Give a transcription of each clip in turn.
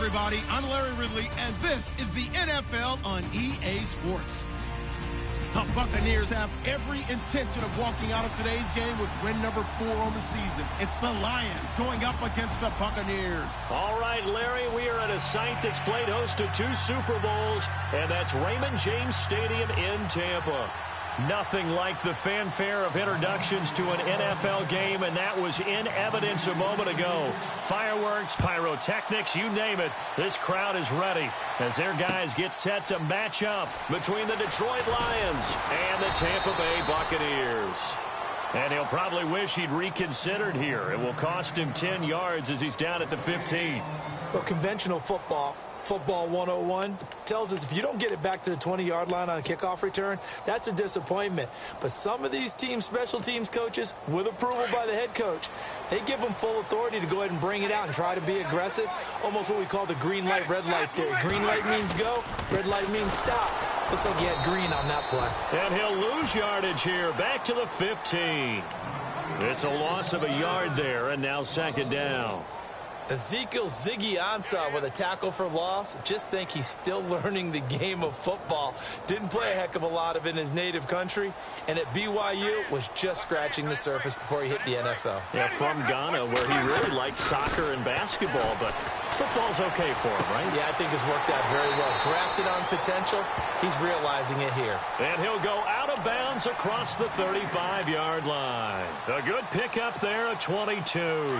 everybody. I'm Larry Ridley, and this is the NFL on EA Sports. The Buccaneers have every intention of walking out of today's game with win number 4 on the season. It's the Lions going up against the Buccaneers. All right, Larry, we are at a site that's played host to 2 Super Bowls, and that's Raymond James Stadium in Tampa. Nothing like the fanfare of introductions to an NFL game, and that was in evidence a moment ago. Fireworks, pyrotechnics, you name it. This crowd is ready as their guys get set to match up between the Detroit Lions and the Tampa Bay Buccaneers. And he'll probably wish he'd reconsidered here. It will cost him 10 yards as he's down at the 15. Well, conventional football 101, tells us if you don't get it back to the 20-yard line on a kickoff return, that's a disappointment. But some of these teams, special teams coaches, with approval by the head coach, they give them full authority to go ahead and bring it out and try to be aggressive, almost what we call the green light, red light theory. Green light means go, red light means stop. Looks like he had green on that play. And he'll lose yardage here, back to the 15. It's a loss of a yard there, and now second down. Ezekiel Ziggy Ansah with a tackle for loss. Just think he's still learning the game of football. Didn't play a heck of a lot of it in his native country. And at BYU was just scratching the surface before he hit the NFL. Yeah, from Ghana, where he really liked soccer and basketball, but football's okay for him, right? Yeah, I think it's worked out very well. Drafted on potential, he's realizing it here. And he'll go out of bounds across the 35-yard line. A good pickup there at 22.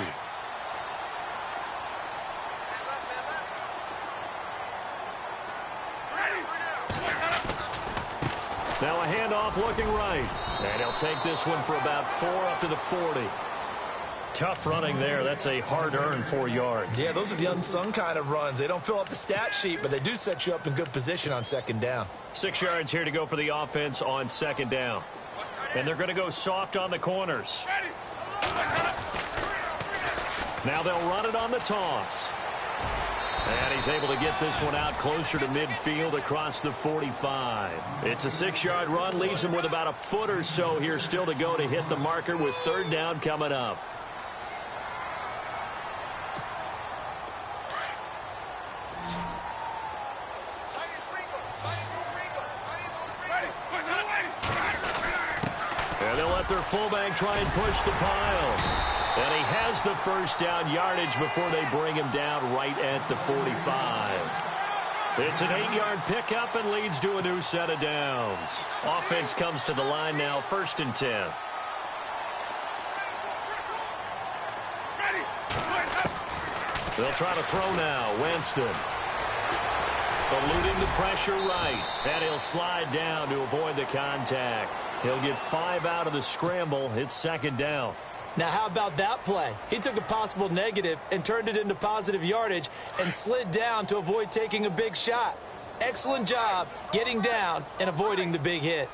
Now a handoff looking right. And he'll take this one for about 4 up to the 40. Tough running there. That's a hard-earned 4 yards. Yeah, those are the unsung kind of runs. They don't fill up the stat sheet, but they do set you up in good position on second down. 6 yards here to go for the offense on second down. And they're going to go soft on the corners. Now they'll run it on the toss. And he's able to get this one out closer to midfield across the 45. It's a 6-yard run, leaves him with about a foot or so here still to go to hit the marker with third down coming up. And they'll let their fullback try and push the pile. And he has the first down yardage before they bring him down right at the 45. It's an 8-yard pickup and leads to a new set of downs. Offense comes to the line now, 1st and 10. They'll try to throw now. Winston. Eluding the pressure right. And he'll slide down to avoid the contact. He'll get 5 out of the scramble. It's second down. Now, how about that play? He took a possible negative and turned it into positive yardage and slid down to avoid taking a big shot. Excellent job getting down and avoiding the big hit.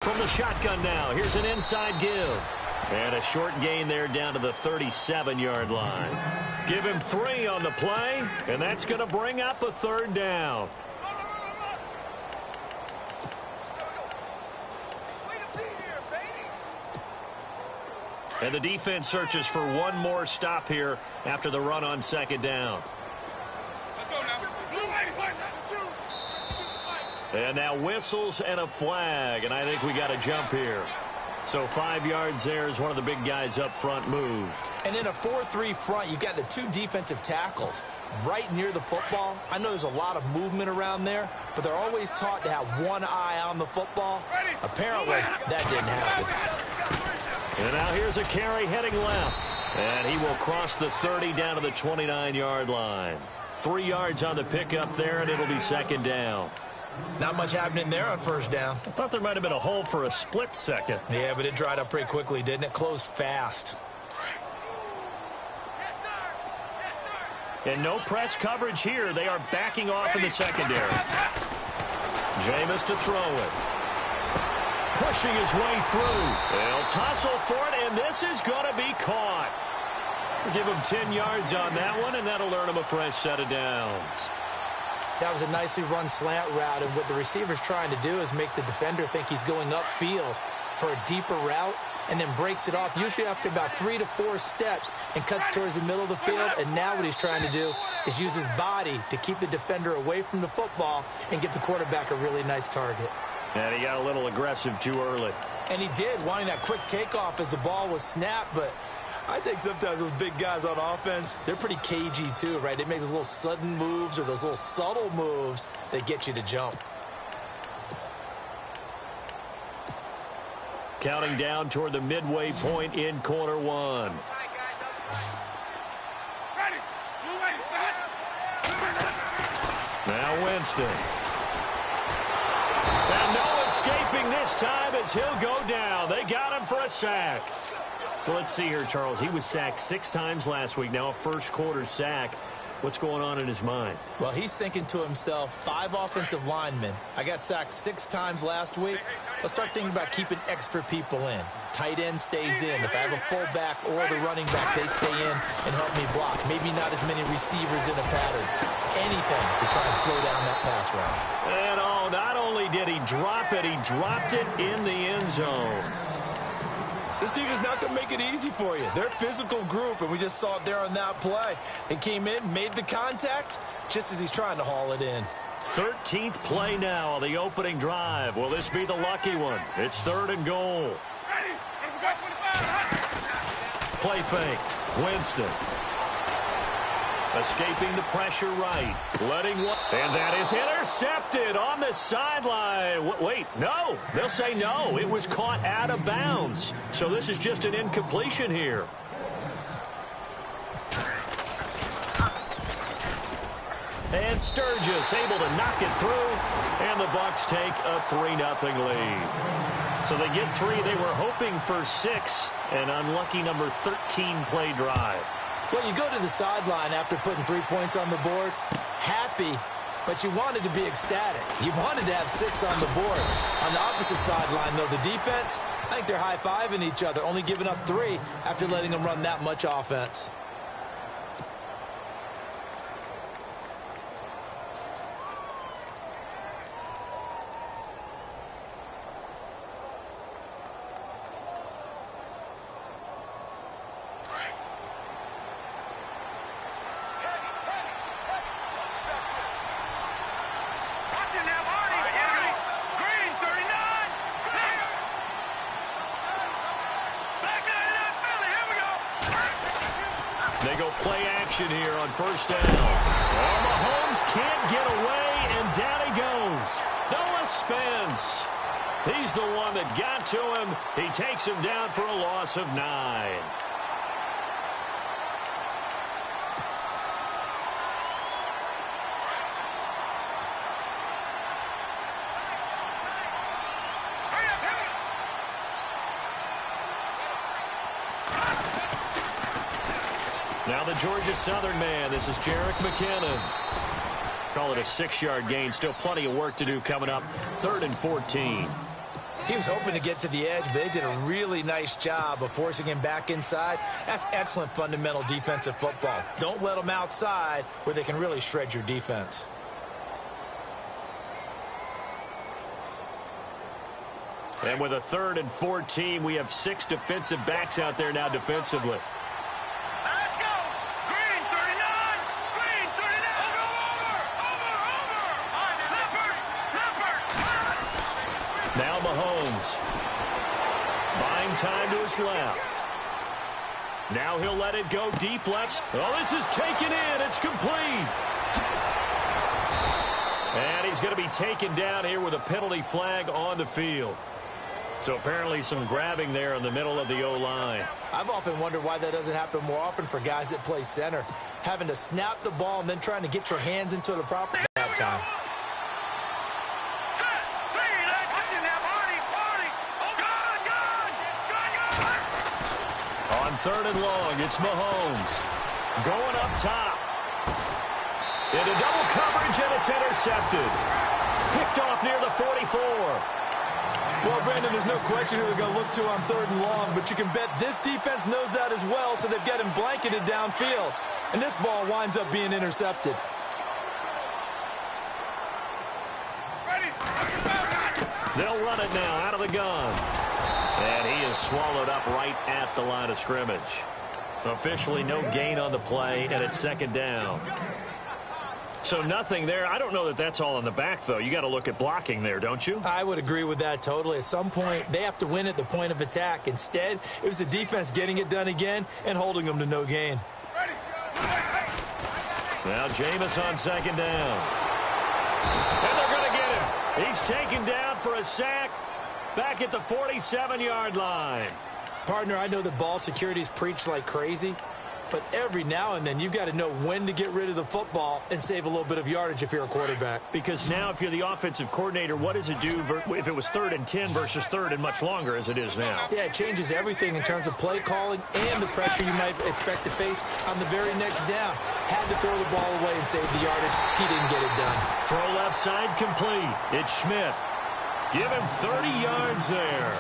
From the shotgun now, here's an inside give. And a short gain there down to the 37-yard line. Give him 3 on the play, and that's going to bring up a third down. And the defense searches for one more stop here after the run on second down. And now whistles and a flag, and I think we got a jump here. So 5 yards there as one of the big guys up front moved. And in a 4-3 front, you got the 2 defensive tackles right near the football. I know there's a lot of movement around there, but they're always taught to have one eye on the football. Apparently, that didn't happen. And now here's a carry heading left. And he will cross the 30 down to the 29-yard line. 3 yards on the pickup there, and it'll be second down. Not much happening there on first down. I thought there might have been a hole for a split second. Yeah, but it dried up pretty quickly, didn't it? Closed fast. And no press coverage here. They are backing off in the secondary. Jameis to throw it. Pushing his way through. They'll tussle for it, and this is going to be caught. Give him 10 yards on that one, and that'll earn him a fresh set of downs. That was a nicely run slant route, and what the receiver's trying to do is make the defender think he's going upfield for a deeper route. and then breaks it off, usually after about 3 to 4 steps, and cuts towards the middle of the field. And now what he's trying to do is use his body to keep the defender away from the football and give the quarterback a really nice target. And he got a little aggressive too early. And he did, wanting that quick takeoff as the ball was snapped, but I think sometimes those big guys on offense, they're pretty cagey too, right? They make those little sudden moves or those little subtle moves that get you to jump. Counting down toward the midway point in quarter one. Now Winston. And no escaping this time as he'll go down. They got him for a sack. Well, let's see here, Charles. He was sacked 6 times last week. Now a first-quarter sack. What's going on in his mind? Well, he's thinking to himself, 5 offensive linemen. I got sacked 6 times last week. Let's start thinking about keeping extra people in. Tight end stays in. If I have a fullback or the running back, they stay in and help me block. Maybe not as many receivers in a pattern. Anything to try and slow down that pass rush. And not only did he drop it, he dropped it in the end zone. This team is not going to make it easy for you. They're a physical group, and we just saw it there on that play. He came in, made the contact, just as he's trying to haul it in. 13th play now on the opening drive. Will this be the lucky one? It's 3rd and goal. Play fake. Winston. Escaping the pressure right. Letting one. And that is intercepted on the sideline. Wait, no. They'll say no. It was caught out of bounds. So this is just an incompletion here. And Sturgis able to knock it through. And the Bucs take a 3-0 lead. So they get 3. They were hoping for 6. An unlucky number 13 play drive. Well, you go to the sideline after putting 3 points on the board, happy, but you wanted to be ecstatic. You wanted to have 6 on the board. On the opposite sideline, though, the defense, I think they're high-fiving each other, only giving up 3 after letting them run that much offense. They go play action here on first down. Well, Mahomes can't get away, and down he goes. Noah Spence. He's the one that got to him. He takes him down for a loss of 9. Now the Georgia Southern man. This is Jerick McKinnon. Call it a 6-yard gain. Still plenty of work to do coming up. 3rd and 14. He was hoping to get to the edge, but they did a really nice job of forcing him back inside. That's excellent fundamental defensive football. Don't let them outside where they can really shred your defense. And with a 3rd and 14, we have 6 defensive backs out there now defensively. Now Mahomes. Buying time to his left. Now he'll let it go deep left. Oh, this is taken in. It's complete. And he's going to be taken down here with a penalty flag on the field. So apparently some grabbing there in the middle of the O-line. I've often wondered why that doesn't happen more often for guys that play center. Having to snap the ball and then trying to get your hands into the proper that time. On 3rd and long, it's Mahomes. Going up top. Into double coverage, and it's intercepted. Picked off near the 44. Well, Brandon, there's no question who they're going to look to on 3rd and long, but you can bet this defense knows that as well, so they've got him blanketed downfield. And this ball winds up being intercepted. They'll run it now out of the gun. And he is swallowed up right at the line of scrimmage. Officially no gain on the play, and it's second down. So nothing there. I don't know that that's all in the back, though. You got to look at blocking there, don't you? I would agree with that totally. At some point, they have to win at the point of attack. Instead, it was the defense getting it done again and holding them to no gain. Now Jameis on second down. And they're going to get him. He's taken down for a sack back at the 47-yard line. Partner, I know that ball security is preached like crazy, but every now and then you've got to know when to get rid of the football and save a little bit of yardage if you're a quarterback. Because now if you're the offensive coordinator, what does it do if it was 3rd and 10 versus 3rd and much longer as it is now? Yeah, it changes everything in terms of play calling and the pressure you might expect to face on the very next down. Had to throw the ball away and save the yardage. He didn't get it done. Throw left side complete. It's Schmidt. Give him 30 yards there.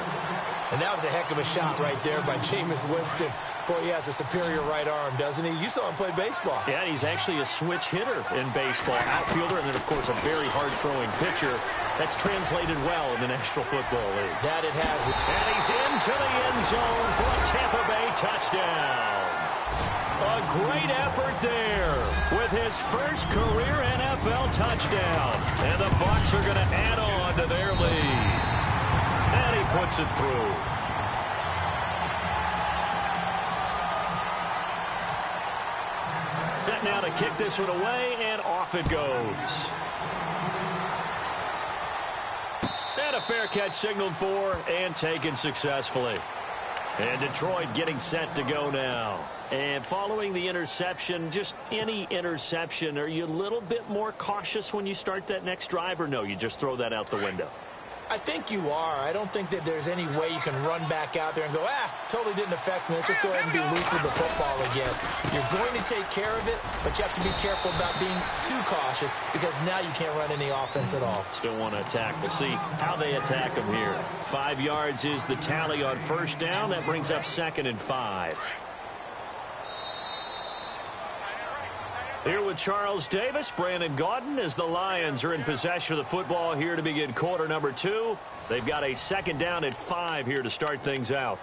And that was a heck of a shot right there by Jameis Winston. Boy, he has a superior right arm, doesn't he? You saw him play baseball. Yeah, he's actually a switch hitter in baseball. Outfielder, and then, of course, a very hard-throwing pitcher. That's translated well in the National Football League. That it has. And he's into the end zone for a Tampa Bay touchdown. A great effort there with his first career NFL touchdown. And the Bucs are going to add on to their lead. And he puts it through. Set now to kick this one away, and off it goes. And a fair catch signaled for and taken successfully. And Detroit getting set to go now. And following the interception, just any interception, are you a little bit more cautious when you start that next drive, or no, you just throw that out the window? I think you are. I don't think that there's any way you can run back out there and go, totally didn't affect me. Let's just go ahead and be loose with the football again. You're going to take care of it, but you have to be careful about being too cautious because now you can't run any offense at all. Still want to attack. We'll see how they attack them here. 5 yards is the tally on first down. That brings up 2nd and 5. Here with Charles Davis, Brandon Gaudin, as the Lions are in possession of the football here to begin quarter number 2. They've got a 2nd down at 5 here to start things out.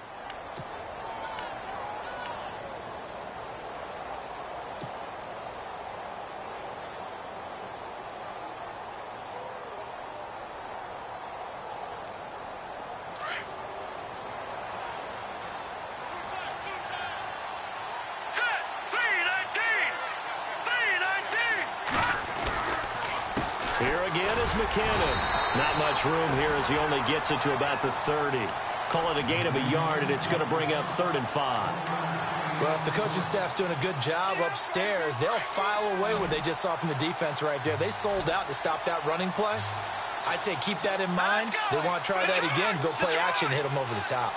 McKinnon. Not much room here as he only gets it to about the 30. Call it a gain of a yard, and it's going to bring up 3rd and 5. Well, if the coaching staff's doing a good job upstairs, they'll file away what they just saw from the defense right there. They sold out to stop that running play. I'd say keep that in mind. They want to try that again, go play action, hit them over the top.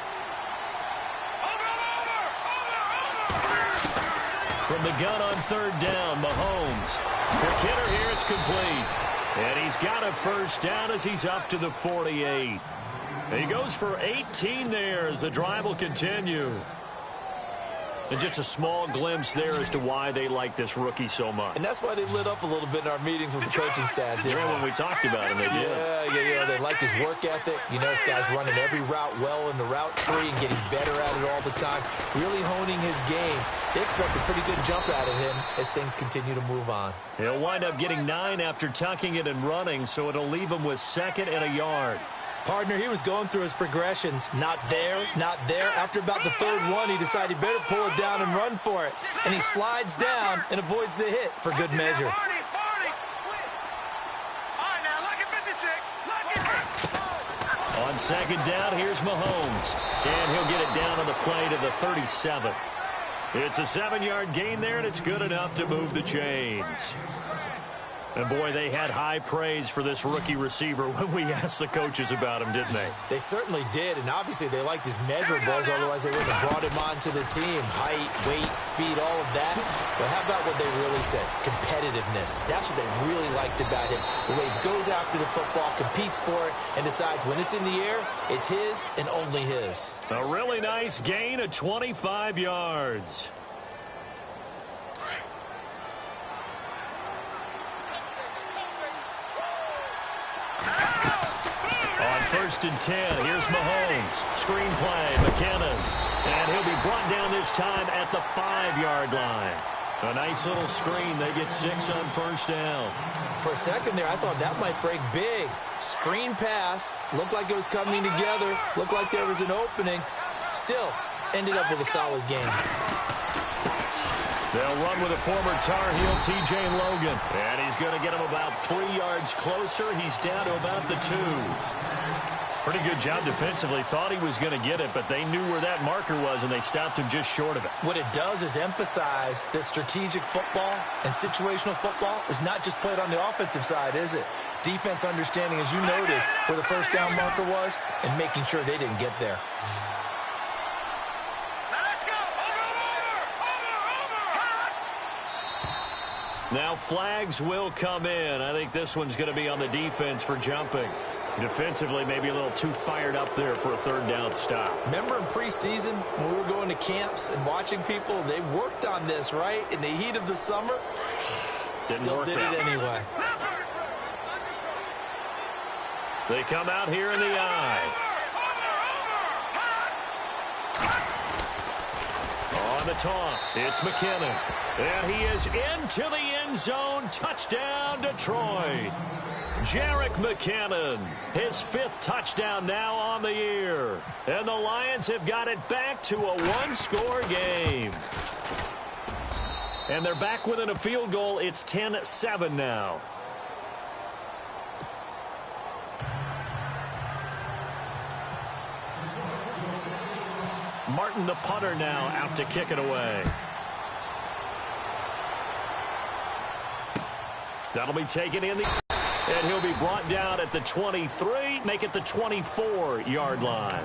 From the gun on 3rd down, Mahomes. McKinnon here, it's complete. And he's got a first down as he's up to the 48. And he goes for 18 there as the drive will continue. And just a small glimpse there as to why they like this rookie so much. And that's why they lit up a little bit in our meetings with the coaching staff. Yeah, when we talked about him, they did. Yeah, they like his work ethic. You know, this guy's running every route well in the route tree and getting better at it all the time, really honing his game. They expect a pretty good jump out of him as things continue to move on. He'll wind up getting 9 after tucking it and running, so it'll leave him with 2nd and a yard. Partner, he was going through his progressions. Not there, not there. After about the 3rd one, he decided he better pull it down and run for it. And he slides down and avoids the hit for good measure. On 2nd down, here's Mahomes. And he'll get it down on the play to the 37. It's a 7-yard gain there, and it's good enough to move the chains. And, boy, they had high praise for this rookie receiver when we asked the coaches about him, didn't they? They certainly did, and obviously they liked his measurables, otherwise they wouldn't have brought him onto the team. Height, weight, speed, all of that. But how about what they really said? Competitiveness. That's what they really liked about him. The way he goes after the football, competes for it, and decides when it's in the air, it's his and only his. A really nice gain of 25 yards. 1st and 10. Here's Mahomes. Screen play, McKinnon. And he'll be brought down this time at the 5-yard line. A nice little screen. They get 6 on 1st down. For a second there, I thought that might break big. Screen pass. Looked like it was coming together. Looked like there was an opening. Still, ended up with a solid game. They'll run with a former Tar Heel, T.J. Logan. And he's going to get him about 3 yards closer. He's down to about the 2. Pretty good job defensively. Thought he was going to get it, but they knew where that marker was, and they stopped him just short of it. What it does is emphasize that strategic football and situational football is not just played on the offensive side, is it? Defense understanding, as you noted, where the 1st down marker was and making sure they didn't get there. Now flags will come in. I think this one's going to be on the defense for jumping. Defensively, maybe a little too fired up there for a 3rd down stop. Remember in preseason when we were going to camps and watching people, they worked on this, right? In the heat of the summer, still did it anyway. They come out here in the eye. On the toss, it's McKinnon. And he is into the end zone. Touchdown, Detroit. Jerick McKinnon, his 5th touchdown now on the year. And the Lions have got it back to a 1-score game. And they're back within a field goal. It's 10-7 now. Martin, the punter, now out to kick it away. That'll be taken in the... And he'll be brought down at the 23, make it the 24-yard line.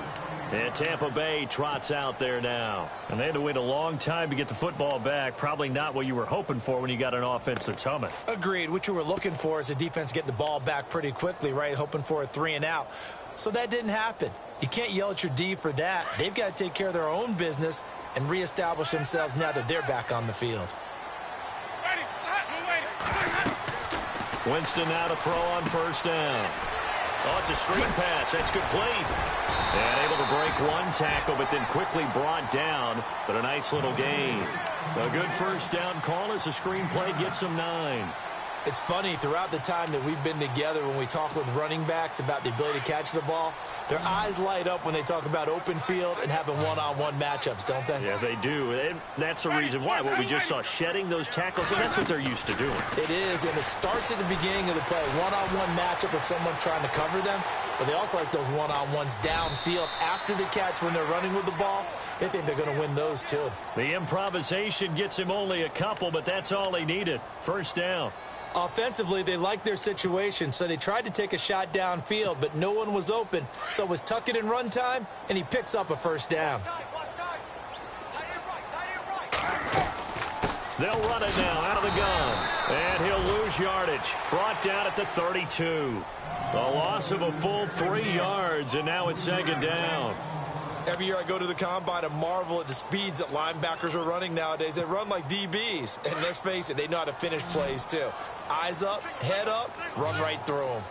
And Tampa Bay trots out there now. And they had to wait a long time to get the football back. Probably not what you were hoping for when you got an offense that's humming. Agreed. What you were looking for is the defense get the ball back pretty quickly, right? Hoping for a 3-and-out. So that didn't happen. You can't yell at your D for that. They've got to take care of their own business and reestablish themselves now that they're back on the field. Winston now to throw on 1st down. Oh, it's a screen pass. That's complete. And able to break one tackle, but then quickly brought down. But a nice little gain. A good 1st down call as the screen play gets them 9. It's funny, throughout the time that we've been together, when we talk with running backs about the ability to catch the ball, their eyes light up when they talk about open field and having one-on-one matchups, don't they? Yeah, they do. And that's the reason why. What we just saw, shedding those tackles, and that's what they're used to doing. It is, and it starts at the beginning of the play. One-on-one matchup if someone's trying to cover them, but they also like those one-on-ones downfield after the catch when they're running with the ball. They think they're going to win those, too. The improvisation gets him only a couple, but that's all they needed. 1st down. Offensively, they liked their situation, so they tried to take a shot downfield, but no one was open. So it was tuck it in run time, and he picks up a 1st down. They'll run it now out of the gun. And he'll lose yardage. Brought down at the 32. A loss of a full 3 yards, and now it's 2nd down. Every year I go to the combine and marvel at the speeds that linebackers are running nowadays. They run like DBs. And let's face it, they know how to finish plays too. Eyes up, head up, run right through them.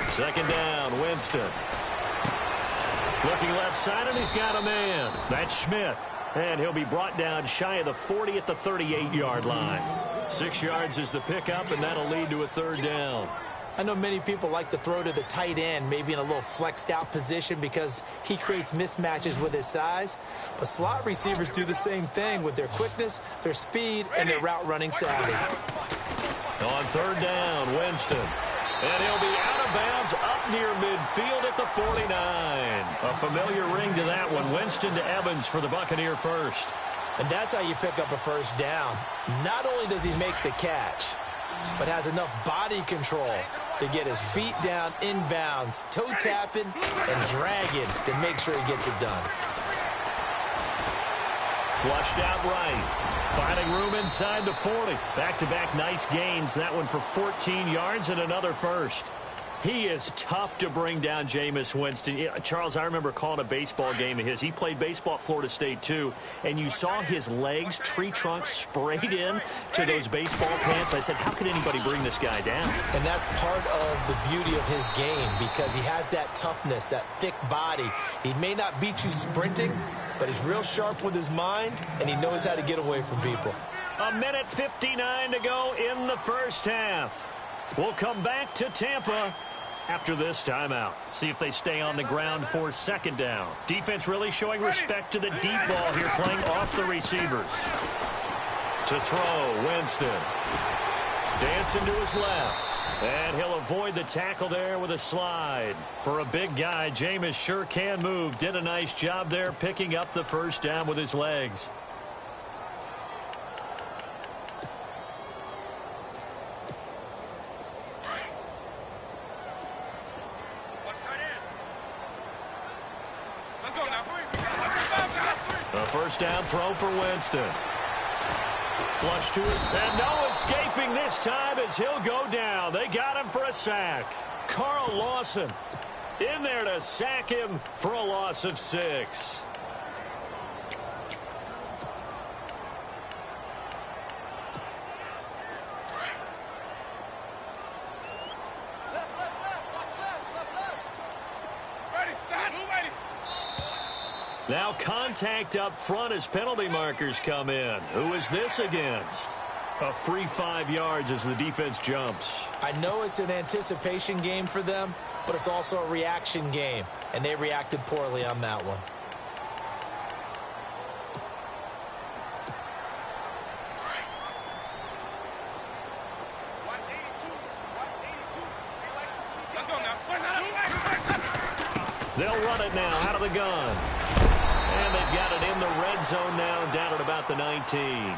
2nd down, Winston. Looking left side, and he's got a man. That's Schmidt. And he'll be brought down shy of the 40 at the 38-yard line. 6 yards is the pickup, and that'll lead to a 3rd down. I know many people like to throw to the tight end, maybe in a little flexed out position because he creates mismatches with his size. But slot receivers do the same thing with their quickness, their speed, and their route running savvy. On 3rd down, Winston. And he'll be out of bounds up near midfield at the 49. A familiar ring to that one. Winston to Evans for the Buccaneer first. And that's how you pick up a 1st down. Not only does he make the catch, but has enough body control to get his feet down inbounds, toe tapping and dragging to make sure he gets it done. Flushed out right. Finding room inside the 40. Back-to-back nice gains. That one for 14 yards and another 1st. He is tough to bring down, Jameis Winston. Yeah, Charles, I remember calling a baseball game of his. He played baseball at Florida State, too, and you saw his legs, tree trunks sprayed in to those baseball pants. I said, how could anybody bring this guy down? And that's part of the beauty of his game because he has that toughness, that thick body. He may not beat you sprinting, but he's real sharp with his mind, and he knows how to get away from people. 1:59 to go in the first half. We'll come back to Tampa after this timeout. See if they stay on the ground for second down. Defense really showing respect to the deep ball here, playing off the receivers. To throw, Winston. Dancing to his left. And he'll avoid the tackle there with a slide. For a big guy, Jameis sure can move. Did a nice job there picking up the first down with his legs. A first down throw for Winston. Flush to it. And no escaping this time as he'll go down. They got him for a sack. Carl Lawson in there to sack him for a loss of 6. Now contact up front as penalty markers come in. Who is this against? A free 5 yards as the defense jumps. I know it's an anticipation game for them, but it's also a reaction game, and they reacted poorly on that one. They'll run it now out of the gun. And they've got it in the red zone now, down at about the 19.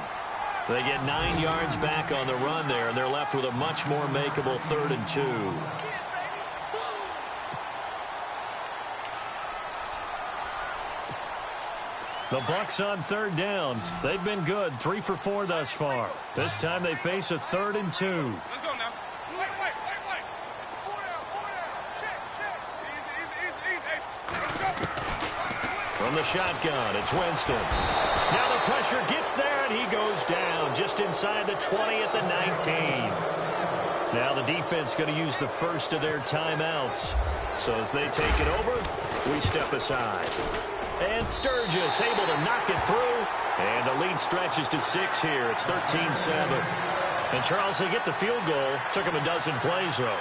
They get 9 yards back on the run there, and they're left with a much more makeable 3rd and 2. The Bucs on 3rd down. They've been good, 3 for 4 thus far. This time they face a 3rd and 2. Let's go now. Wait. 4 down. Check. Easy. From the shotgun, it's Winston. Now the pressure gets there, and he goes down just inside the 20 at the 19. Now the defense going to use the first of their timeouts. So as they take it over, we step aside. And Sturgis able to knock it through. And the lead stretches to 6 here. It's 13-7. And Charles, they get the field goal. Took him a dozen plays, though.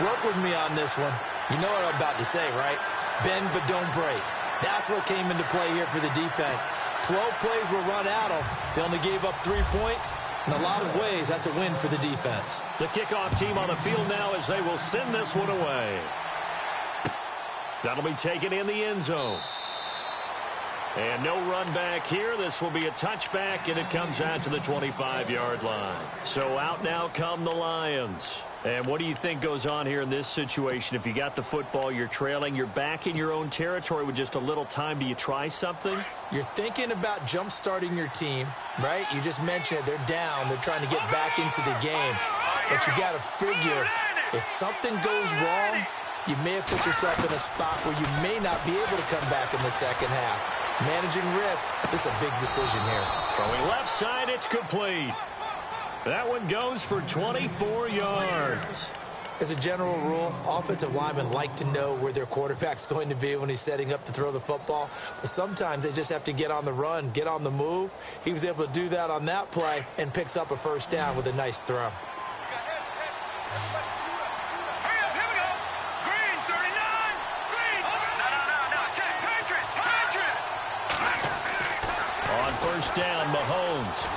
Work with me on this one. You know what I'm about to say, right? Bend but don't break. That's what came into play here for the defense. 12 plays were run at them. They only gave up 3 points. In a lot of ways, that's a win for the defense. The kickoff team on the field now as they will send this one away. That'll be taken in the end zone. And no run back here. This will be a touchback, and it comes out to the 25-yard line. So out now come the Lions. And what do you think goes on here in this situation? If you got the football, you're trailing, you're back in your own territory with just a little time. Do you try something? You're thinking about jump-starting your team, right? You just mentioned it. They're down. They're trying to get back into the game. But you got to figure, if something goes wrong, you may have put yourself in a spot where you may not be able to come back in the second half. Managing risk is a big decision here. Throwing left side, it's complete. That one goes for 24 yards. As a general rule, offensive linemen like to know where their quarterback's going to be when he's setting up to throw the football. But sometimes they just have to get on the run, get on the move. He was able to do that on that play and picks up a first down with a nice throw. First down, Mahomes.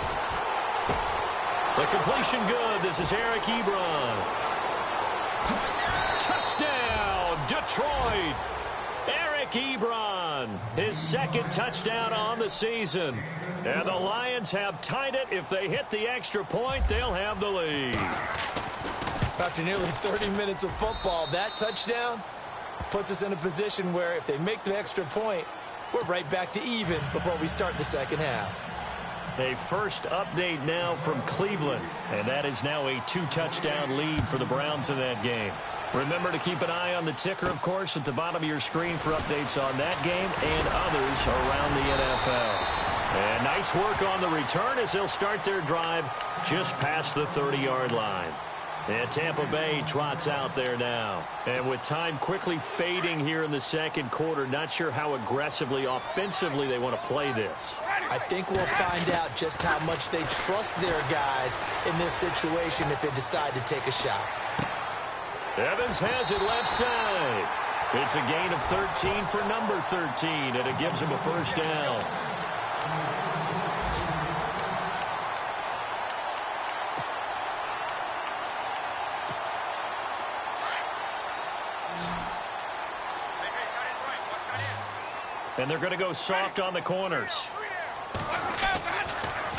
The completion good. This is Eric Ebron. Touchdown, Detroit. Eric Ebron, his 2nd touchdown on the season. And the Lions have tied it. If they hit the extra point, they'll have the lead. After nearly 30 minutes of football, that touchdown puts us in a position where if they make the extra point, we're right back to even before we start the second half. A first update now from Cleveland, and that is now a 2-touchdown lead for the Browns in that game. Remember to keep an eye on the ticker, of course, at the bottom of your screen for updates on that game and others around the NFL. And nice work on the return as they'll start their drive just past the 30-yard line. And Tampa Bay trots out there now. And with time quickly fading here in the second quarter, not sure how aggressively, offensively they want to play this. I think we'll find out just how much they trust their guys in this situation if they decide to take a shot. Evans has it left side. It's a gain of 13 for number 13, and it gives him a first down. And they're going to go soft on the corners.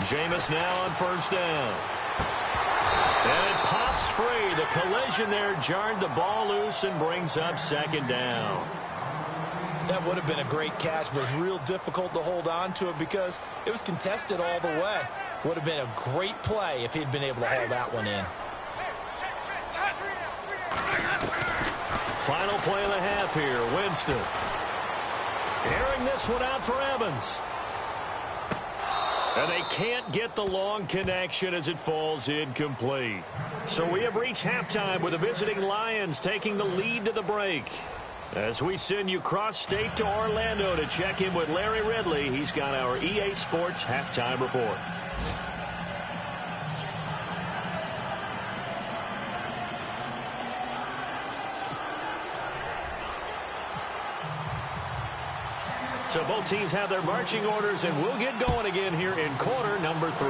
Jameis now on first down. And it pops free. The collision there jarred the ball loose and brings up second down. That would have been a great catch, but it was real difficult to hold on to it because it was contested all the way. Would have been a great play if he'd been able to hold that one in. Final play of the half here. Winston. Airing this one out for Evans. And they can't get the long connection as it falls incomplete. So we have reached halftime with the visiting Lions taking the lead to the break. As we send you cross-state to Orlando to check in with Larry Ridley, he's got our EA Sports halftime report. So both teams have their marching orders, and we'll get going again here in quarter number 3.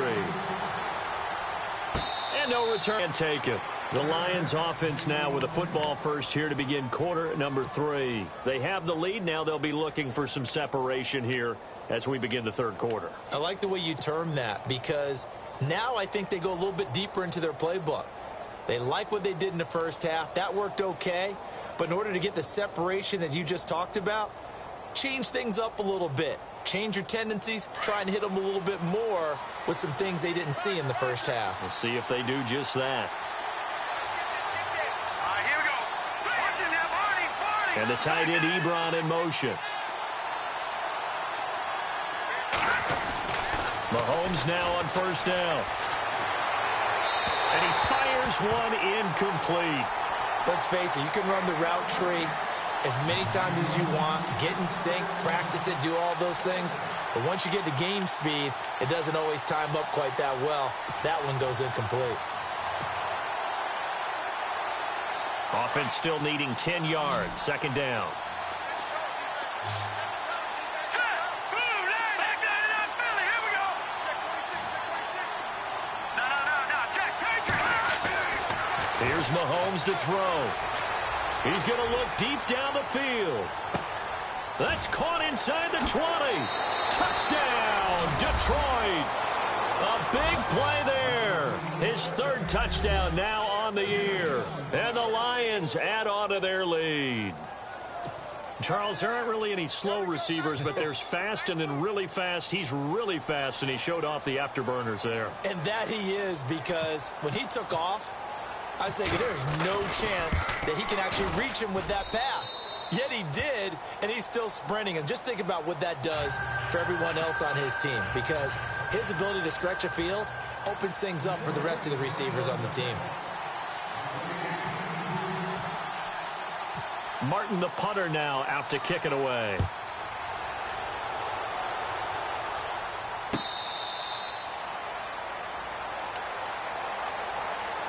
And no return taken. The Lions offense now with a football first here to begin quarter number 3. They have the lead. Now they'll be looking for some separation here as we begin the third quarter. I like the way you term that because now I think they go a little bit deeper into their playbook. They like what they did in the first half. That worked okay. But in order to get the separation that you just talked about, change things up a little bit. Change your tendencies. Try and hit them a little bit more with some things they didn't see in the first half. We'll see if they do just that. Here we go. Watching that body. And the tight end Ebron in motion. Mahomes now on first down. And he fires one incomplete. Let's face it, you can run the route tree as many times as you want, get in sync, practice it, do all those things. But once you get to game speed, it doesn't always time up quite that well. That one goes incomplete. Offense still needing 10 yards. Second down. Here's Mahomes to throw. He's going to look deep down the field. That's caught inside the 20. Touchdown, Detroit. A big play there. His third touchdown now on the year. And the Lions add on to their lead. Charles, there aren't really any slow receivers, but there's fast and then really fast. He's really fast, and he showed off the afterburners there. And that he is, because when he took off, I was thinking there's no chance that he can actually reach him with that pass. Yet he did, and he's still sprinting. And just think about what that does for everyone else on his team, because his ability to stretch a field opens things up for the rest of the receivers on the team. Martin, the punter, now out to kick it away.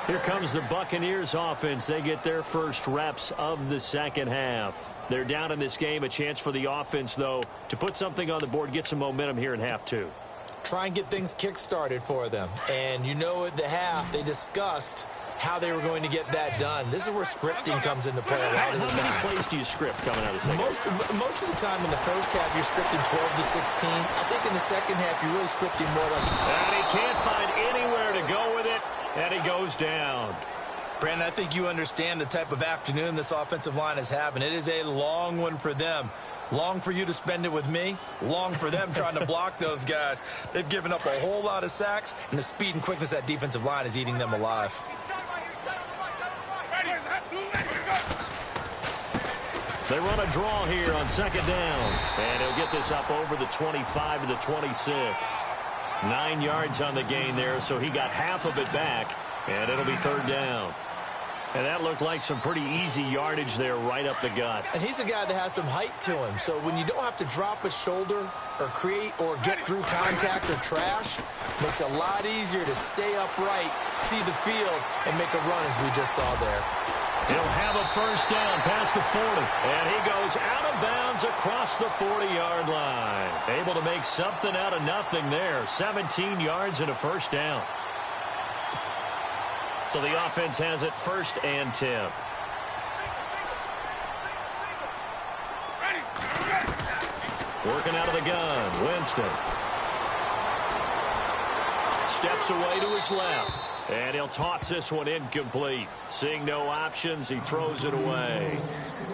Here comes the Buccaneers offense. They get their first reps of the second half. They're down in this game. A chance for the offense, though, to put something on the board, get some momentum here in half 2. Try and get things kick-started for them. And you know at the half, they discussed how they were going to get that done. This is where scripting comes into play a lot of the time. How many plays do you script coming out of the second? Most of the time in the first half, you're scripting 12 to 16. I think in the second half, you're really scripting more like... And he can't find anywhere to go with it, and he goes down. Brandon, I think you understand the type of afternoon this offensive line is having. It is a long one for them. Long for you to spend it with me. Long for them trying to block those guys. They've given up a whole lot of sacks, and the speed and quickness of that defensive line is eating them alive. They run a draw here on second down. And he'll get this up over the 25 to the 26. 9 yards on the gain there, so he got half of it back. And it'll be third down. And that looked like some pretty easy yardage there right up the gut. And he's a guy that has some height to him. So when you don't have to drop a shoulder or create or get through contact or trash, makes it a lot easier to stay upright, see the field, and make a run as we just saw there. He'll have a first down past the 40. And he goes out of bounds across the 40-yard line. Able to make something out of nothing there. 17 yards and a first down. So the offense has it first and 10. Working out of the gun, Winston. Steps away to his left. And he'll toss this one incomplete. Seeing no options, he throws it away.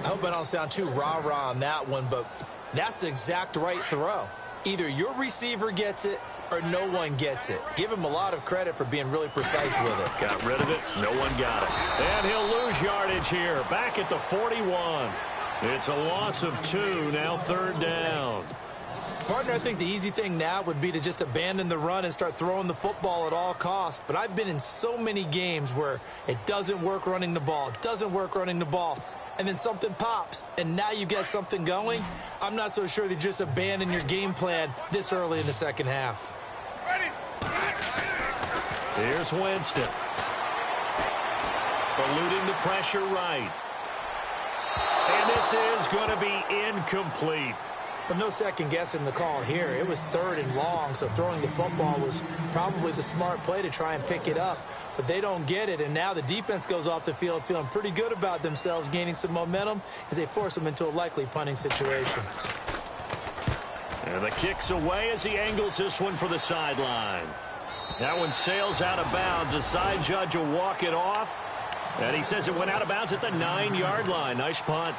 I hope I don't sound too rah-rah on that one, but that's the exact right throw. Either your receiver gets it or no one gets it. Give him a lot of credit for being really precise with it. Got rid of it. No one got it. And he'll lose yardage here. Back at the 41. It's a loss of 2. Now third down. Partner, I think the easy thing now would be to just abandon the run and start throwing the football at all costs. But I've been in so many games where it doesn't work running the ball. It doesn't work running the ball. And then something pops, and now you get something going. I'm not so sure that just abandon your game plan this early in the second half. Here's Winston. Eluding the pressure right. And this is going to be incomplete. But no second guessing the call here. It was third and long, so throwing the football was probably the smart play to try and pick it up. But they don't get it, and now the defense goes off the field feeling pretty good about themselves, gaining some momentum as they force them into a likely punting situation. And the kick's away as he angles this one for the sideline. That one sails out of bounds. The side judge will walk it off. And he says it went out of bounds at the 9-yard line. Nice punt.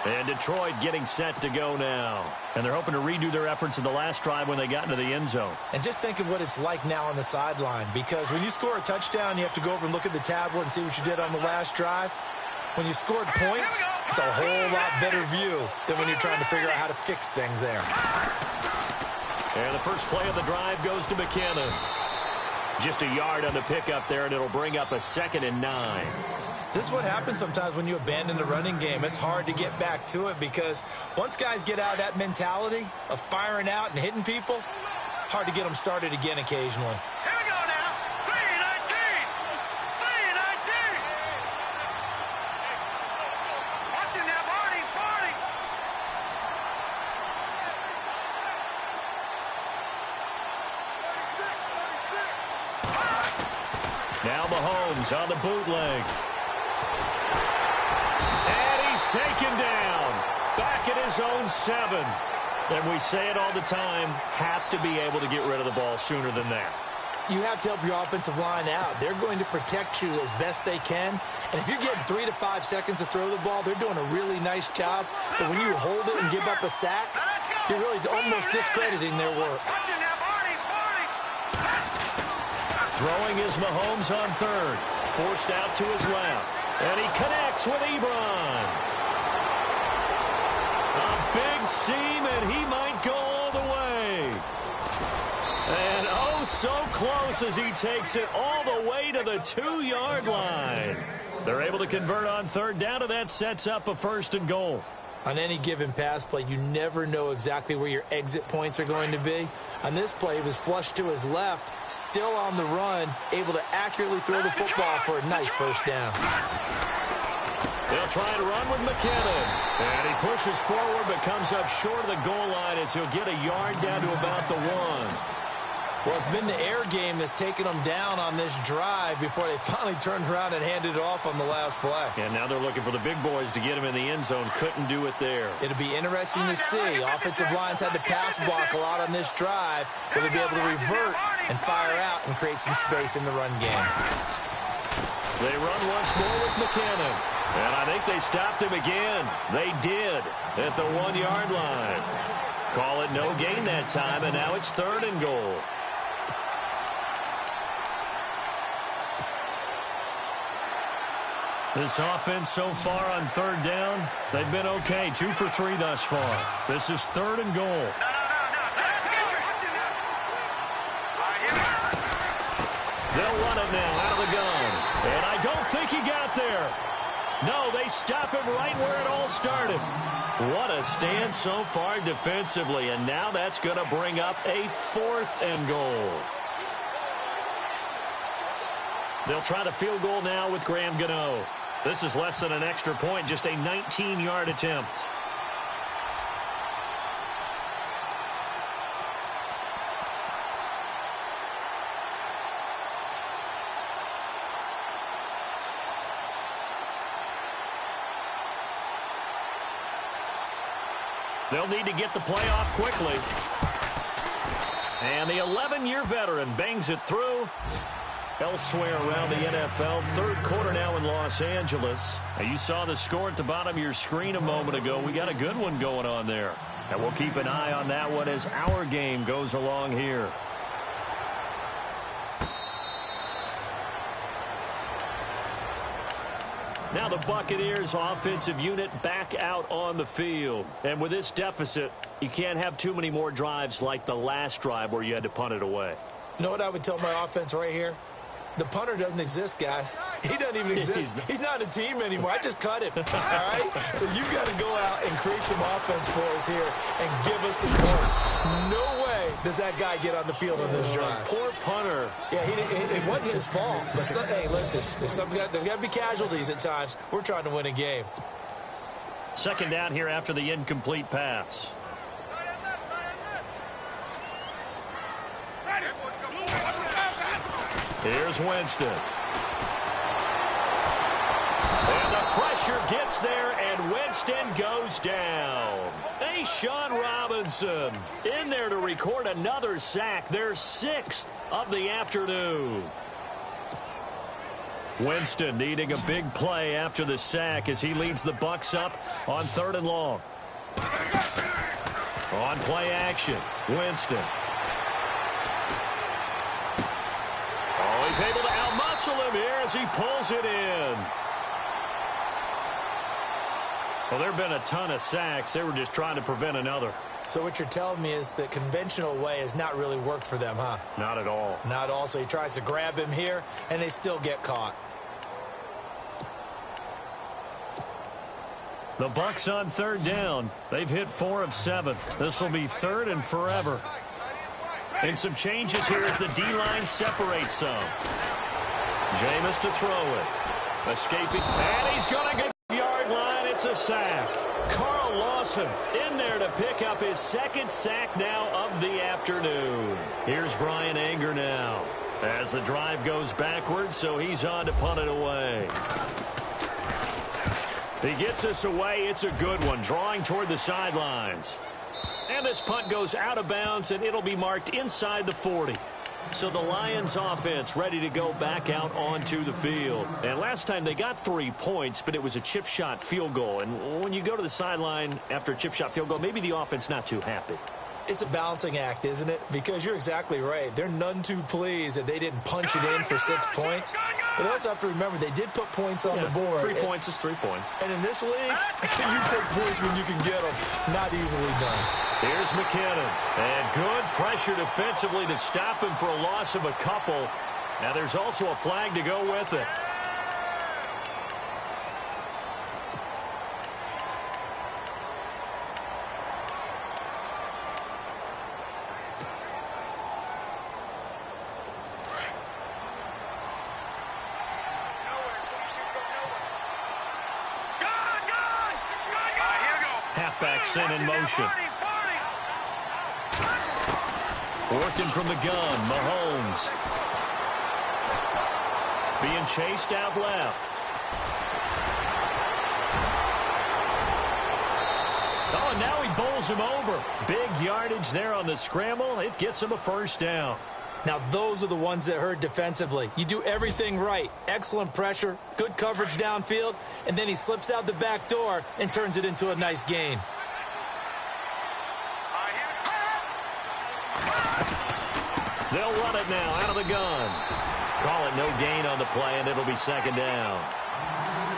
And Detroit getting set to go now. And they're hoping to redo their efforts in the last drive when they got into the end zone. And just think of what it's like now on the sideline. Because when you score a touchdown, you have to go over and look at the tablet and see what you did on the last drive. When you scored points, it's a whole lot better view than when you're trying to figure out how to fix things there. And the first play of the drive goes to McKinnon. Just a yard on the pickup there, and it'll bring up a 2nd and 9. This is what happens sometimes when you abandon the running game. It's hard to get back to it because once guys get out of that mentality of firing out and hitting people, hard to get them started again occasionally. Here we go now. 3-19. 3-19. Watching that body. Now Mahomes on the bootleg. And he's taken down. Back at his own 7. And we say it all the time, have to be able to get rid of the ball sooner than that. You have to help your offensive line out. They're going to protect you as best they can. And if you're getting 3 to 5 seconds to throw the ball, they're doing a really nice job. But when you hold it and give up a sack, you're really almost discrediting their work. Throwing is Mahomes on third. Forced out to his left. And he connects with Ebron. A big seam, and he might go all the way. And oh, so close as he takes it all the way to the 2-yard line. They're able to convert on third down, and that sets up a 1st and goal. On any given pass play, you never know exactly where your exit points are going to be. On this play, he was flushed to his left, still on the run, able to accurately throw the football for a nice 1st down. They'll try to run with McKinnon. And he pushes forward but comes up short of the goal line as he'll get a yard down to about the 1. Well, it's been the air game that's taken them down on this drive before they finally turned around and handed it off on the last play. And now they're looking for the big boys to get him in the end zone. Couldn't do it there. It'll be interesting to see. Offensive lines had to pass block a lot on this drive. Will they be able to revert and fire out and create some space in the run game? They run once more with McKinnon. And I think they stopped him again. They did at the 1-yard line. Call it no gain that time, and now it's 3rd and goal. This offense so far on third down, they've been okay. 2 for 3 thus far. This is 3rd and goal. They'll run it now out of the gun. And I don't think he got there. No, they stop him right where it all started. What a stand so far defensively. And now that's going to bring up a 4th and goal. They'll try the field goal now with Graham Gano. This is less than an extra point, just a 19-yard attempt. They'll need to get the play off quickly. And the 11-year veteran bangs it through. Elsewhere around the NFL, 3rd quarter now in Los Angeles. Now you saw the score at the bottom of your screen a moment ago. We got a good one going on there. And we'll keep an eye on that one as our game goes along here. Now the Buccaneers offensive unit back out on the field. And with this deficit, you can't have too many more drives like the last drive where you had to punt it away. You know what I would tell my offense right here? The punter doesn't exist, guys. He doesn't even exist. He's not a team anymore. I just cut him, all right? So you've got to go out and create some offense for us here and give us some points. No way does that guy get on the field on this drive. Poor punter. Yeah, it wasn't his fault. But hey, listen, there's got to be casualties at times. We're trying to win a game. 2nd down here after the incomplete pass. Here's Winston. And the pressure gets there, and Winston goes down. Sean Robinson in there to record another sack, their 6th of the afternoon. Winston needing a big play after the sack as he leads the Bucs up on 3rd and long. On play action, Winston. Oh, he's able to outmuscle him here as he pulls it in. Well, there have been a ton of sacks. They were just trying to prevent another. So what you're telling me is the conventional way has not really worked for them, huh? Not at all. Not at all. So he tries to grab him here, and they still get caught. The Bucs on 3rd down. They've hit 4 of 7. This will be 3rd and forever. And some changes here as the D-line separates some. Jameis to throw it. Escaping. And he's going to get the yard line. It's a sack. Carl Lawson in there to pick up his 2nd sack now of the afternoon. Here's Brian Anger now as the drive goes backwards, so he's on to punt it away. He gets us away. It's a good one, drawing toward the sidelines. And this punt goes out of bounds, and it'll be marked inside the 40. So the Lions offense ready to go back out onto the field. And last time they got 3 points, but it was a chip shot field goal. And when you go to the sideline after a chip shot field goal, maybe the offense not too happy. It's a balancing act, isn't it? Because you're exactly right. They're none too pleased that they didn't punch it in for 6 points. But they also have to remember they did put points on the board. 3 points is 3 points. And in this league, you take points when you can get them. Not easily done. Here's McKinnon. And good pressure defensively to stop him for a loss of a couple. Now there's also a flag to go with it. Halfback sent in motion. Working from the gun, Mahomes. Being chased out left. Oh, and now he bowls him over. Big yardage there on the scramble. It gets him a 1st down. Now, those are the ones that hurt defensively. You do everything right. Excellent pressure, good coverage downfield, and then he slips out the back door and turns it into a nice gain. They'll run it now out of the gun. Call it no gain on the play, and it'll be 2nd down.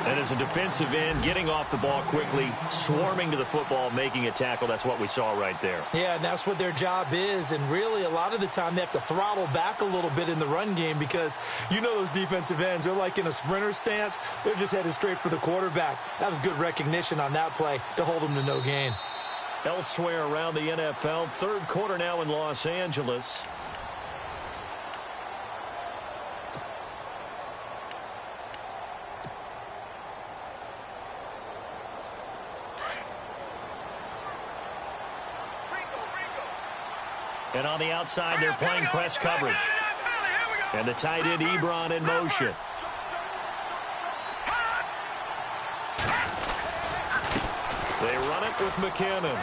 And as a defensive end, getting off the ball quickly, swarming to the football, making a tackle, that's what we saw right there. Yeah, and that's what their job is. And really, a lot of the time, they have to throttle back a little bit in the run game because you know those defensive ends, they're like in a sprinter stance. They're just headed straight for the quarterback. That was good recognition on that play to hold them to no gain. Elsewhere around the NFL, third quarter now in Los Angeles. And on the outside, they're playing press coverage. And the tight end, Ebron, in motion. They run it with McKinnon.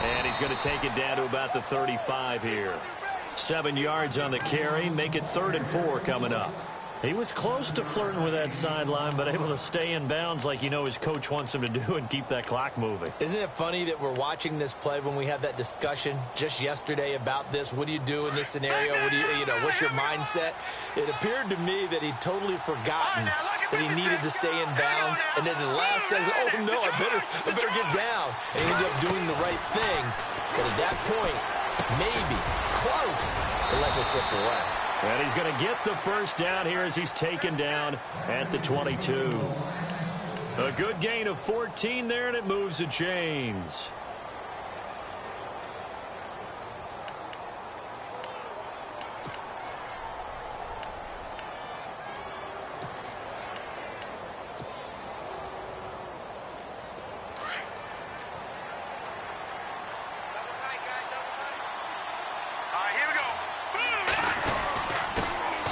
And he's going to take it down to about the 35 here. 7 yards on the carry. Make it 3rd and 4 coming up. He was close to flirting with that sideline, but able to stay in bounds like you know his coach wants him to do and keep that clock moving. Isn't it funny that we're watching this play when we had that discussion just yesterday about this? What do you do in this scenario? What do you know, what's your mindset? It appeared to me that he'd totally forgotten that he needed to stay in bounds. And then the last says, oh, no, I better get down. And he ended up doing the right thing. But at that point, maybe close to let this slip away. And he's going to get the first down here as he's taken down at the 22. A good gain of 14 there, and it moves the chains.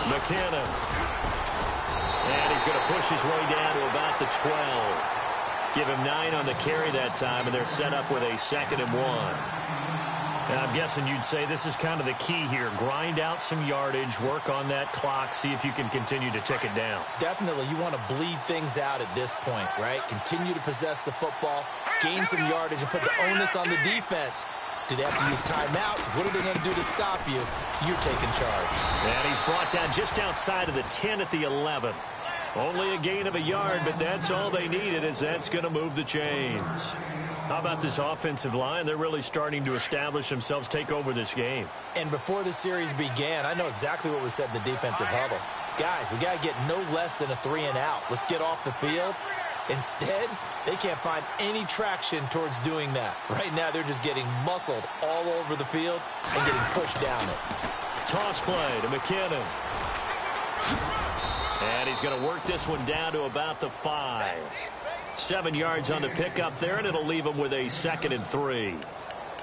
McKinnon. And he's going to push his way down to about the 12. Give him 9 on the carry that time, and they're set up with a 2nd and 1. And I'm guessing you'd say this is kind of the key here. Grind out some yardage, work on that clock, see if you can continue to tick it down. Definitely. You want to bleed things out at this point, right? Continue to possess the football, gain some yardage, and put the onus on the defense. Do they have to use timeouts? What are they going to do to stop you? You're taking charge. And he's brought down just outside of the 10 at the 11. Only a gain of a yard, but that's all they needed, as that's going to move the chains. How about this offensive line? They're really starting to establish themselves, take over this game. And before the series began, I know exactly what was said in the defensive huddle. Guys, we got to get no less than a 3-and-out. Let's get off the field. Instead, they can't find any traction towards doing that. Right now, they're just getting muscled all over the field and getting pushed down it. Toss play to McKinnon. And he's going to work this one down to about the 5. 7 yards on the pickup there, and it'll leave him with a 2nd and 3.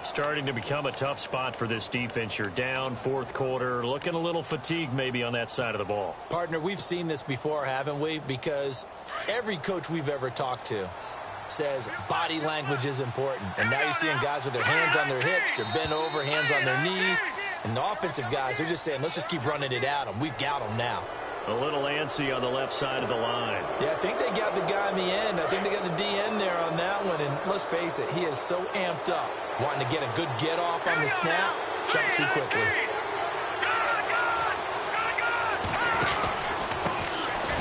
Starting to become a tough spot for this defense. You're down, 4th quarter, looking a little fatigued maybe on that side of the ball. Partner, we've seen this before, haven't we? Because every coach we've ever talked to says body language is important. And now you're seeing guys with their hands on their hips, they're bent over, hands on their knees. And the offensive guys, they're just saying, let's just keep running it at them. We've got them now. A little antsy on the left side of the line. Yeah, I think they got the guy in the end. I think they got the DN there on that one. And let's face it, he is so amped up, wanting to get a good get-off on the snap. Jump too quickly.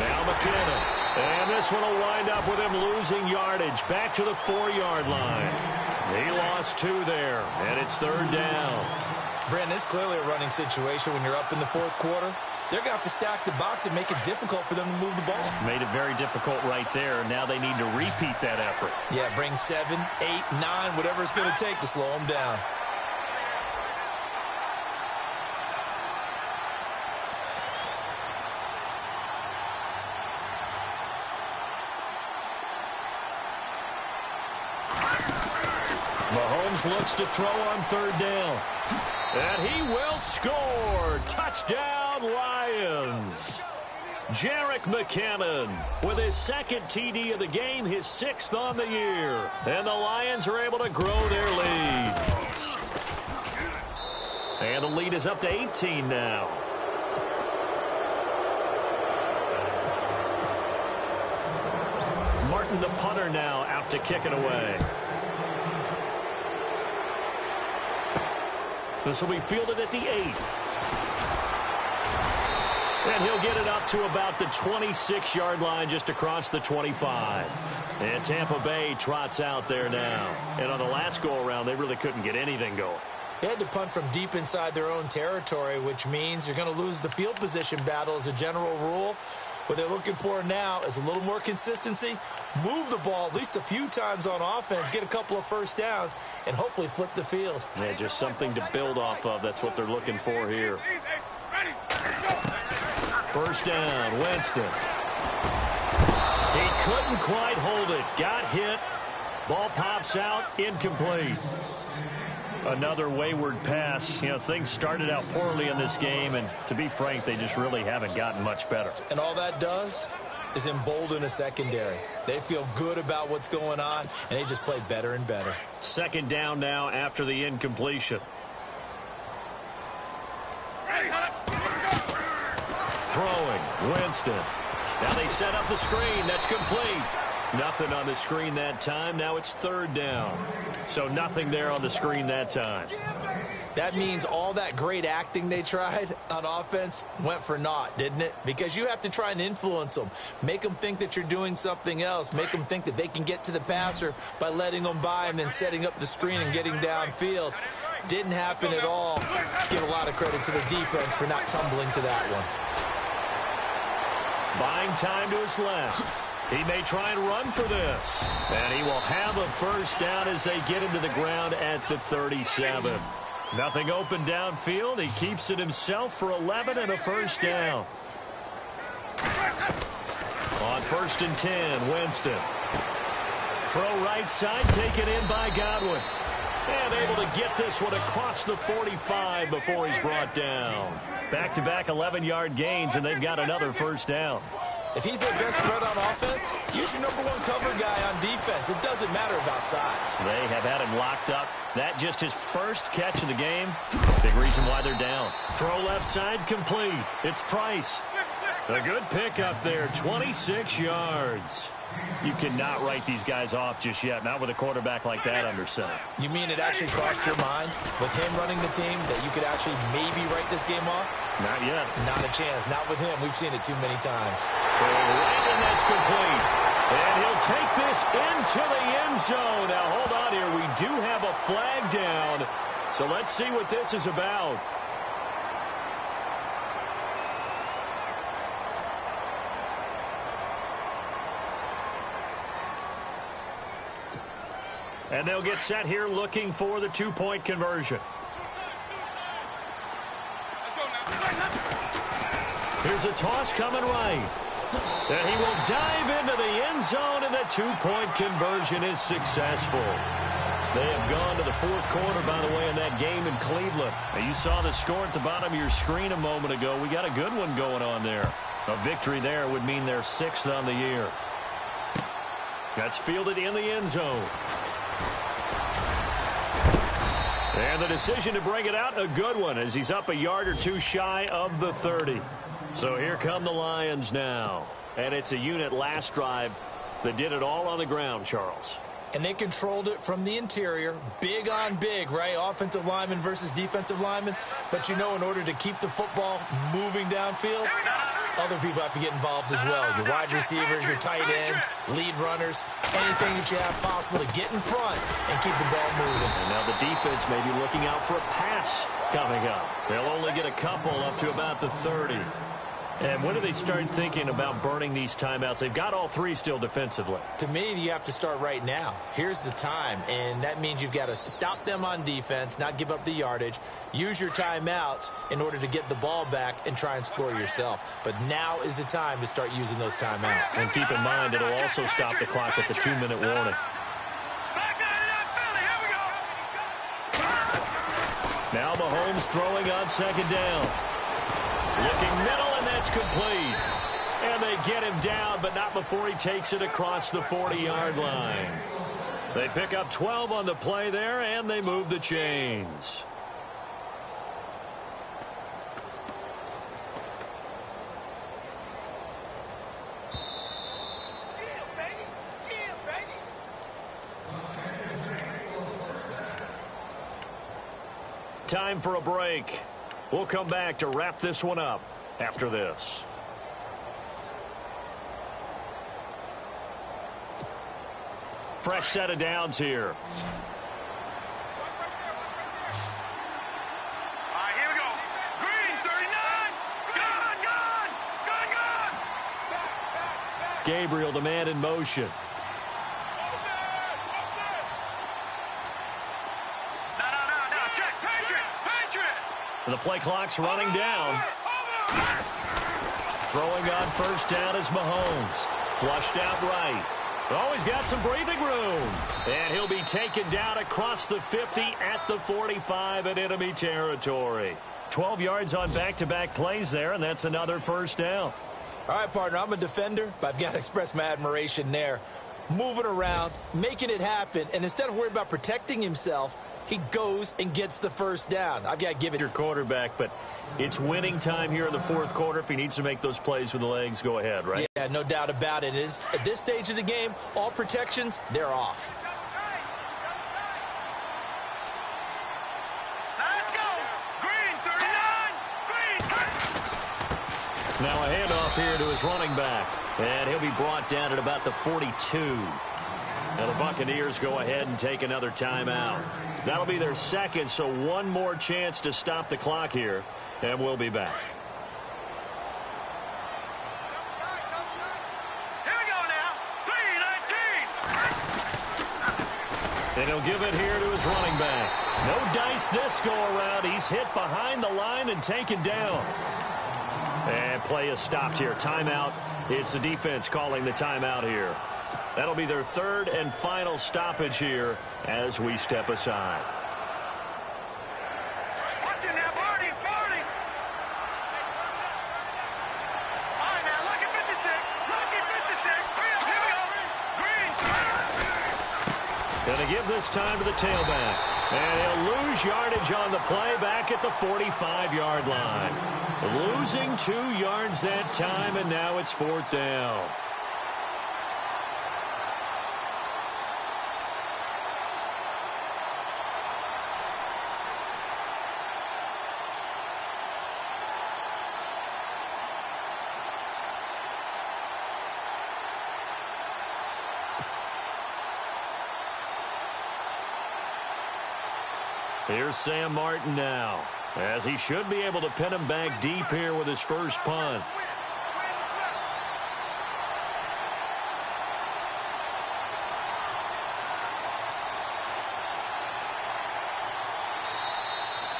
Now McKinnon. And this one will wind up with him losing yardage. Back to the 4-yard line. He lost 2 there, and it's 3rd down. Brandon, it's clearly a running situation when you're up in the 4th quarter. They're going to have to stack the box and make it difficult for them to move the ball. Made it very difficult right there. Now they need to repeat that effort. Yeah, bring 7, 8, 9, whatever it's going to take to slow them down. Mahomes looks to throw on 3rd down. And he will score. Touchdown, Lions. Jerick McKinnon with his 2nd TD of the game, his 6th on the year. And the Lions are able to grow their lead. And the lead is up to 18 now. Martin, the punter, now out to kick it away. This will be fielded at the 8. And he'll get it up to about the 26-yard line, just across the 25. And Tampa Bay trots out there now. And on the last go-around, they really couldn't get anything going. They had to punt from deep inside their own territory, which means you're going to lose the field position battle as a general rule. What they're looking for now is a little more consistency, move the ball at least a few times on offense, get a couple of first downs, and hopefully flip the field. Yeah, just something to build off of. That's what they're looking for here. First down, Winston. He couldn't quite hold it. Got hit. Ball pops out, incomplete. Another wayward pass. You know, things started out poorly in this game, and to be frank, they just really haven't gotten much better. And all that does is embolden a secondary. They feel good about what's going on, and they just play better and better. Second down now after the incompletion. Throwing, Winston. Now they set up the screen. That's complete. Nothing on the screen that time. Now it's third down. So nothing there on the screen that time. That means all that great acting they tried on offense went for naught, didn't it? Because you have to try and influence them. Make them think that you're doing something else. Make them think that they can get to the passer by letting them by and then setting up the screen and getting downfield. Didn't happen at all. Give a lot of credit to the defense for not tumbling to that one. Buying time to his left. He may try and run for this. And he will have a first down as they get him to the ground at the 37. Nothing open downfield. He keeps it himself for 11 and a first down. On 1st and 10, Winston. Throw right side, taken in by Godwin. And able to get this one across the 45 before he's brought down. Back-to-back 11-yard gains, and they've got another first down. If he's their best threat on offense, use your number one cover guy on defense. It doesn't matter about size. They have had him locked up. That just his first catch of the game. Big reason why they're down. Throw left side complete. It's Price. A good pick up there, 26 yards. You cannot write these guys off just yet, not with a quarterback like that under center. You mean it actually crossed your mind with him running the team that you could actually maybe write this game off? Not yet. Not a chance. Not with him. We've seen it too many times. Throw right, and that's complete. And he'll take this into the end zone. Now, hold on here. We do have a flag down. So let's see what this is about. And they'll get set here looking for the two-point conversion. Here's a toss coming right. And he will dive into the end zone, and the two-point conversion is successful. They have gone to the fourth quarter, by the way, in that game in Cleveland. Now, you saw the score at the bottom of your screen a moment ago. We got a good one going on there. A victory there would mean they're 6th on the year. That's fielded in the end zone. And the decision to bring it out, a good one, as he's up a yard or two shy of the 30. So here come the Lions now. And it's a unit last drive that did it all on the ground, Charles. And they controlled it from the interior. Big on big, right? Offensive lineman versus defensive lineman. But, you know, in order to keep the football moving downfield, other people have to get involved as well. Your wide receivers, your tight ends, lead runners, anything that you have possible to get in front and keep the ball moving. And now the defense may be looking out for a pass coming up. They'll only get a couple up to about the 30. And when do they start thinking about burning these timeouts? They've got all three still defensively. To me, you have to start right now. Here's the time, and that means you've got to stop them on defense, not give up the yardage, use your timeouts in order to get the ball back and try and score yourself. But now is the time to start using those timeouts. And keep in mind, it'll also stop the clock at the 2-minute warning. Now Mahomes throwing on second down. Looking middle, and that's complete. And they get him down, but not before he takes it across the 40-yard line. They pick up 12 on the play there, and they move the chains. Time for a break. We'll come back to wrap this one up. after this. Fresh set of downs here. Gabriel, the man in motion. And the play clock's running down. Throwing on first down is Mahomes. Flushed out right. Oh, he's got some breathing room. And he'll be taken down across the 50 at the 45 in enemy territory. 12 yards on back-to-back plays there, and that's another first down. All right, partner, I'm a defender, but I've got to express my admiration there. Moving around, making it happen, and instead of worrying about protecting himself, he goes and gets the first down. I've got to give it your quarterback, but it's winning time here in the fourth quarter. If he needs to make those plays with the legs, go ahead, right? Yeah, no doubt about it. At this stage of the game, all protections, they're off. Let's go. Green, 39. Green. Now a handoff here to his running back, and he'll be brought down at about the 42. Now the Buccaneers go ahead and take another timeout. That'll be their second, so one more chance to stop the clock here, and we'll be back. Here we go now. 3-19. And he'll give it here to his running back. No dice this go-around. He's hit behind the line and taken down. And play is stopped here. Timeout. It's the defense calling the timeout here. That'll be their third and final stoppage here as we step aside. Watch it now, Barney. All right, now, lucky 56. Lucky 56. Here we go. Green. Gonna give this time to the tailback. And he'll lose yardage on the play back at the 45-yard line. Losing 2 yards that time, and now it's fourth down. Here's Sam Martin now, as he should be able to pin him back deep here with his first punt.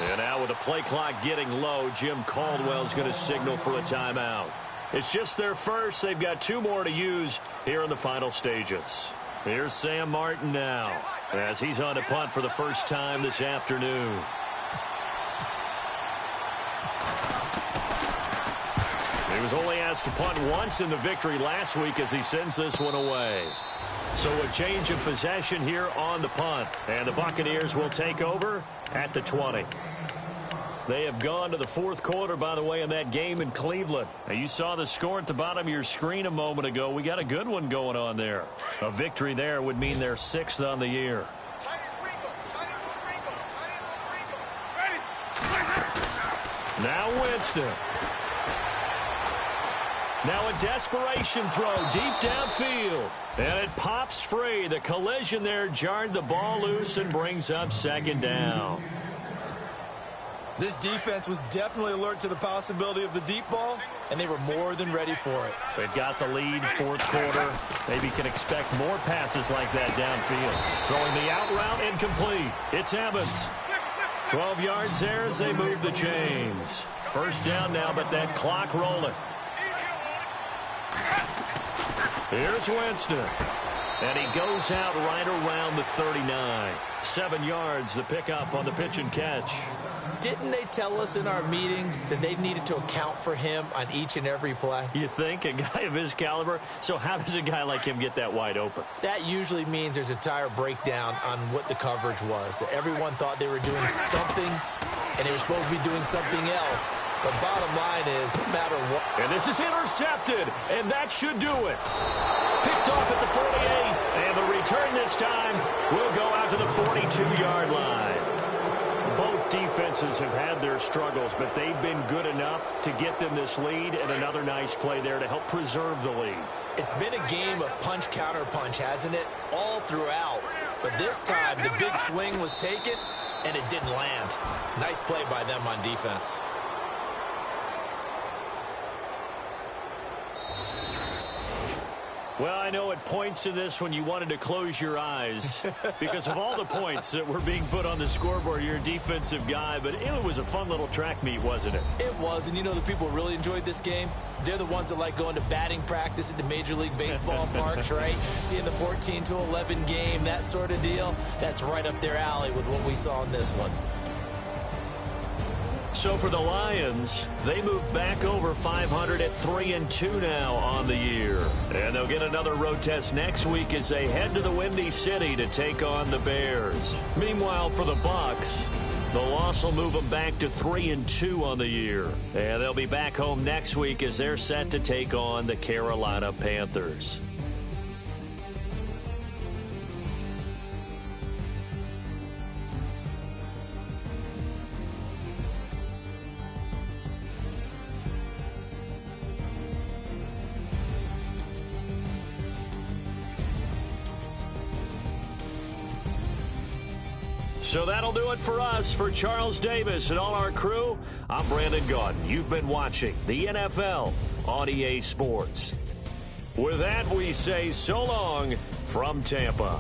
And now with the play clock getting low, Jim Caldwell's going to signal for a timeout. It's just their first. They've got 2 more to use here in the final stages. Here's Sam Martin now, as he's on to punt for the first time this afternoon. He was only asked to punt once in the victory last week as he sends this one away. So a change of possession here on the punt. And the Buccaneers will take over at the 20. They have gone to the fourth quarter, by the way, in that game in Cleveland. Now, you saw the score at the bottom of your screen a moment ago. We got a good one going on there. A victory there would mean they're 6th on the year. Now Winston. Now a desperation throw deep downfield. And it pops free. The collision there jarred the ball loose and brings up second down. This defense was definitely alert to the possibility of the deep ball, and they were more than ready for it. They've got the lead, fourth quarter. Maybe can expect more passes like that downfield. Throwing the out route incomplete. It's Evans. 12 yards there as they move the chains. First down now, but that clock rolling. Here's Winston. And he goes out right around the 39. 7 yards, the pickup on the pitch and catch. Didn't they tell us in our meetings that they needed to account for him on each and every play? You think? A guy of his caliber? So how does a guy like him get that wide open? That usually means there's a tire breakdown on what the coverage was. That everyone thought they were doing something, and they were supposed to be doing something else. But bottom line is, no matter what. And this is intercepted, and that should do it. Picked off at the 48, and the return this time will go out to the 42-yard line. Both Defenses have had their struggles, but they've been good enough to get them this lead, and another nice play there to help preserve the lead. It's been a game of punch-counter-punch, hasn't it? All throughout. But this time, the big swing was taken, and it didn't land. Nice play by them on defense. Well, I know at points in this when you wanted to close your eyes because of all the points that were being put on the scoreboard. You're a defensive guy, but it was a fun little track meet, wasn't it? It was, and you know the people who really enjoyed this game? They're the ones that like going to batting practice at the Major League Baseball parks, right? Seeing the 14-11 game, that sort of deal. That's right up their alley with what we saw in this one. So for the Lions, they move back over 500 at 3-2 now on the year. And they'll get another road test next week as they head to the Windy City to take on the Bears. Meanwhile, for the Bucs, the loss will move them back to 3-2 on the year. And they'll be back home next week as they're set to take on the Carolina Panthers. So that'll do it for us. For Charles Davis and all our crew, I'm Brandon Gaudin. You've been watching the NFL on EA Sports. With that, we say so long from Tampa.